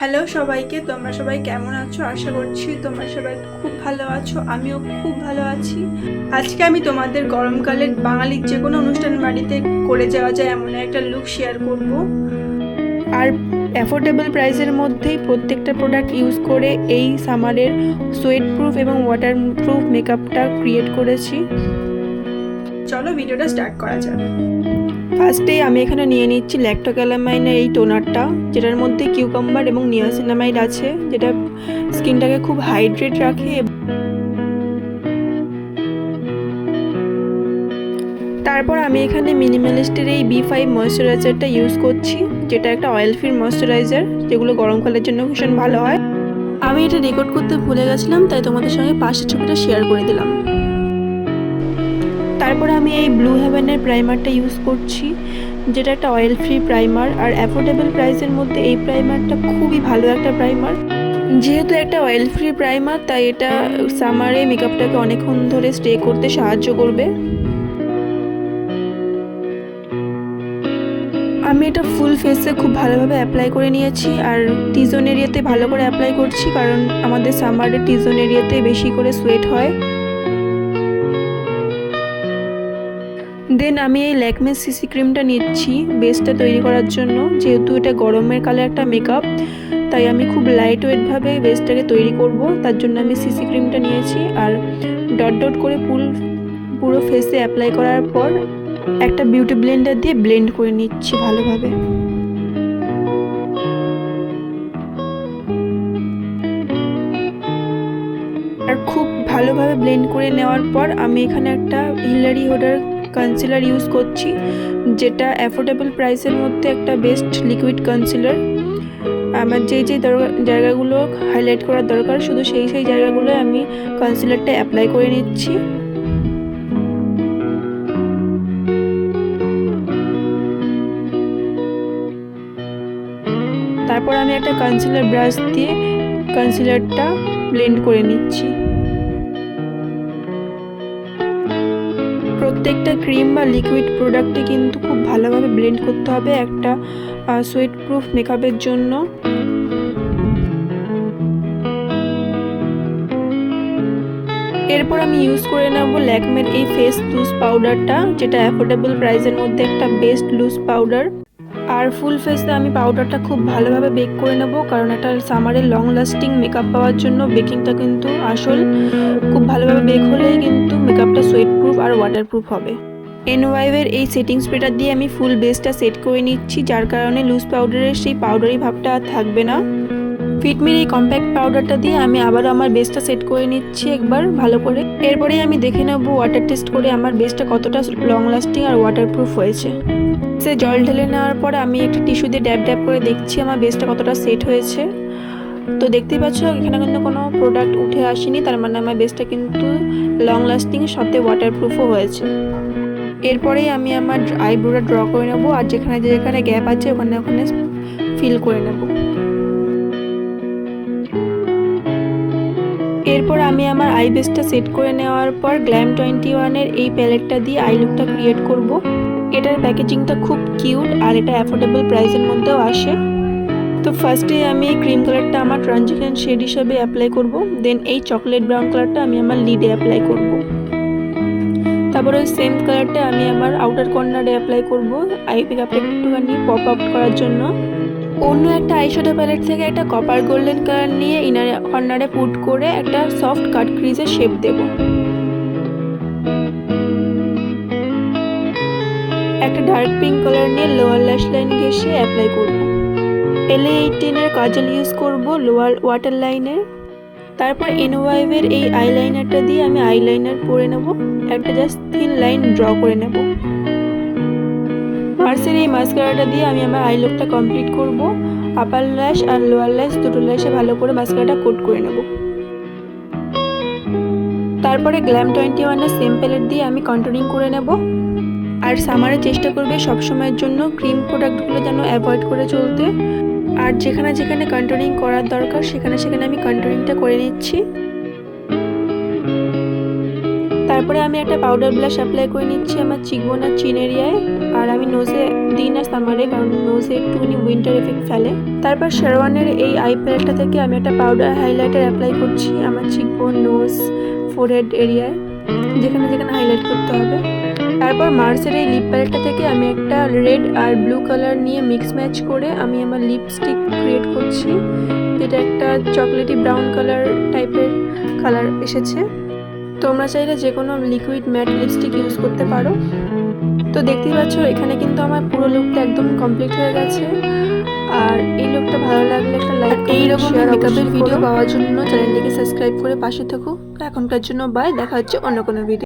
Hello সবাইকে, তোমরা সবাই কেমন আছো? আশা করছি তোমরা সবাই খুব ভালো আছো। আমিও খুব ভালো আছি। আজকে আমি তোমাদের গরমকালের বাঙালির যে কোনো অনুষ্ঠান বাড়িতে করে যাওয়া যায় এমন একটা লুক শেয়ার করব। আর অ্যাফোর্ডেবল প্রাইসের মধ্যেই প্রত্যেকটা প্রোডাক্ট ইউজ করে এই সামারের সোয়েট প্রুফ এবং ওয়াটার প্রুফ মেকআপটা ক্রিয়েট করেছি। চলো ভিডিওটা স্টার্ট করা যাক। ফার্স্টেই আমি এখানে নিয়ে নিচ্ছি ল্যাক্টোক্যালামাইনের এই টোনারটা, যেটার মধ্যে কিউকাম্বার এবং নিয়াসিনামাইড আছে, যেটা স্কিনটাকে খুব হাইড্রেট রাখে। তারপর আমি এখানে মিনিমালিস্টের এই B5 ময়শ্চারাইজারটা ইউজ করছি, যেটা একটা অয়েল ফ্রি ময়শ্চারাইজার, যেগুলো গরমকালের জন্য ভীষণ ভালো হয়। আমি এটা রেকর্ড করতে ভুলে গেছিলাম, তাই তোমাদের সঙ্গে পাশের ছবিটা শেয়ার করে দিলাম। তারপর আমি এই ব্লু হেভেনের প্রাইমারটা ইউজ করছি, যেটা একটা অয়েল ফ্রি প্রাইমার। আর অ্যাফোর্ডেবল প্রাইসের মধ্যে এই প্রাইমারটা খুবই ভালো একটা প্রাইমার। যেহেতু একটা অয়েল ফ্রি প্রাইমার, তাই এটা সামারে মেকআপটাকে অনেকক্ষণ ধরে স্টে করতে সাহায্য করবে। আমি এটা ফুল ফেসে খুব ভালোভাবে অ্যাপ্লাই করে নিয়েছি, আর টি-জোন এরিয়াতে ভালো করে অ্যাপ্লাই করছি, কারণ আমাদের সামারে টি-জোন এরিয়াতে বেশি করে সোয়েট হয়। দেন আমি এই ল্যাকমে সিসি ক্রিমটা নিচ্ছি বেসটা তৈরি করার জন্য। যেহেতু এটা গরমের কালে একটা মেকআপ, তাই আমি খুব লাইট ওয়েটভাবে বেসটাকে তৈরি করব, তার জন্য আমি সিসি ক্রিমটা নিয়েছি। আর ডট ডট করে পুরো ফেসে অ্যাপ্লাই করার পর একটা বিউটি ব্লেন্ডার দিয়ে ব্লেন্ড করে নিচ্ছি ভালোভাবে। আর খুব ভালোভাবে ব্লেন্ড করে নেওয়ার পর আমি এখানে একটা হিলারি হোডার কনসিলার ইউজ করছি, যেটা অ্যাফোর্ডেবল প্রাইসের মধ্যে একটা বেস্ট লিকুইড কনসিলার। আমার যে জায়গাগুলো হাইলাইট করার দরকার, শুধু সেই জায়গাগুলো আমি কনসিলারটা অ্যাপ্লাই করে নিচ্ছি। তারপর আমি একটা কনসিলার ব্রাশ দিয়ে কনসিলারটা ব্লেন্ড করে নিচ্ছি। প্রত্যেকটা ক্রিম বা লিকুইড প্রোডাক্টে কিন্তু খুব ভালোভাবে ব্লেন্ড করতে হবে একটা সোয়েট প্রুফ মেকআপের জন্য। এরপর আমি ইউজ করে নেব ল্যাকমের এই ফেস লুজ পাউডারটা, যেটা অ্যাফোর্ডেবল প্রাইসের মধ্যে একটা বেস্ট লুজ পাউডার। আর ফুল ফেসে আমি পাউডারটা খুব ভালোভাবে বেক করে নেব, কারণ একটা সামারের লং লাস্টিং মেকআপ পাওয়ার জন্য বেকিংটা কিন্তু আসল। খুব ভালোভাবে বেক হলেই কিন্তু মেকআপটা সোয়েট প্রুফ আর ওয়াটার প্রুফ হবে। NYর এই সেটিং স্প্রেটা দিয়ে আমি ফুল বেসটা সেট করে নিচ্ছি, যার কারণে লুজ পাউডারের সেই পাউডারি ভাবটা আর থাকবে না। ফিটমির এই কম্প্যাক্ট পাউডারটা দিয়ে আমি আবারও আমার বেসটা সেট করে নিচ্ছি একবার ভালো করে। এরপরে আমি দেখে নেব ওয়াটার টেস্ট করে আমার বেসটা কতটা লং লাস্টিং আর ওয়াটারপ্রুফ হয়েছে। সে জল ঢেলে নেওয়ার পরে আমি একটা টিস্যু দিয়ে ড্যাব ড্যাব করে দেখছি আমার বেসটা কতটা সেট হয়েছে। তো দেখতেই পাচ্ছ এখানে কিন্তু কোনো প্রোডাক্ট উঠে আসেনি, তার মানে আমার বেসটা কিন্তু লং লাস্টিং সাথে ওয়াটারপ্রুফও হয়েছে। এরপরেই আমি আমার আইব্রোটা ড্র করে নেব, আর যেখানে গ্যাপ আছে ওখানে ফিল করে নেব। এরপর আমি আমার আই বেসটা সেট করে নেওয়ার পর Glam21-এর এই প্যালেটটা দিয়ে আই লুকটা ক্রিয়েট করব। এটার প্যাকেজিংটা খুব কিউট, আর এটা অ্যাফোর্ডেবল প্রাইসের মধ্যেও আসে। তো ফার্স্টে আমি এই ক্রিম কালারটা আমার ট্রানজিশন শেড হিসাবে অ্যাপ্লাই করব। দেন এই চকলেট ব্রাউন কালারটা আমি আমার লিডে অ্যাপ্লাই করব। তারপরে ওই সেম কালারটা আমি আমার আউটার কর্নারে অ্যাপ্লাই করব, আই মেকআপটা একটুখানি পপ আউট করার জন্য। অন্য একটা আইশ্যাডো প্যালেট থেকে একটা কপার গোল্ডেন কালার নিয়ে ইনার কর্নারে পুট করে একটা সফট কাট ক্রিজের শেপ দেব। একটা ডার্ক পিঙ্ক কালার নিয়ে লোয়ার ল্যাশ লাইন ঘেঁষে অ্যাপ্লাই করব। LA18-এর কাজল ইউজ করব লোয়ার ওয়াটার লাইনে। তারপর NYর এই আইলাইনারটা দিয়ে আমি আইলাইনার পরে নেব, একটা জাস্ট থিন লাইন ড্র করে নেব। মার্সের এই মাস্কারাটা দিয়ে আমি আমার আই লুকটা কমপ্লিট করব। আপার ল্যাশ আর লোয়ার ল্যাশ দুটো ল্যাশে ভালো করে মাস্কারাটা কোট করে নেব। তারপরে Glam21-এর সেম প্যালেট দিয়ে আমি কন্টুরিং করে নেব। আর সামারে চেষ্টা করবে সবসময়ের জন্য ক্রিম প্রোডাক্টগুলো যেন অ্যাভয়েড করে চলতে। আর যেখানে কন্টুরিং করার দরকার সেখানে আমি কন্টুরিংটা করে নিচ্ছি। তারপর তারপরে আমি একটা পাউডার ব্লাশ অ্যাপ্লাই করে নিচ্ছি আমার চিকবোন আর চিন এরিয়ায়। আর আমি নোজে দিই না সামারে, কারণ নোজে একটুখানি উইন্টার এফেক্ট ফেলে। তারপর শেরওয়ানের এই আই প্যালেটটা থেকে আমি একটা পাউডার হাইলাইটার অ্যাপ্লাই করছি আমার চিকবোন, নোজ, ফোরহেড এরিয়ায়, যেখানে যেখানে হাইলাইট করতে হবে। তারপর মার্সের এই লিপ প্যালেটটা থেকে আমি একটা রেড আর ব্লু কালার নিয়ে মিক্স ম্যাচ করে আমি আমার লিপস্টিক ক্রিয়েট করছি, যেটা একটা চকলেটি ব্রাউন কালার টাইপের কালার এসেছে। তোমরা চাইলে যে কোনো লিকুইড ম্যাট লিপস্টিক ইউজ করতে পারো। তো দেখতেই পাচ্ছ এখানে কিন্তু আমার পুরো লুকটা একদম কমপ্লিট হয়ে গেছে। আর এই লুকটা ভালো লাগলে একটা লাইক, এইরকম মেকআপের ভিডিও পাওয়ার জন্য চ্যানেলটিকে সাবস্ক্রাইব করে পাশে থাকো। এখনকার জন্য বাই, দেখা হচ্ছে অন্য কোনো ভিডিও।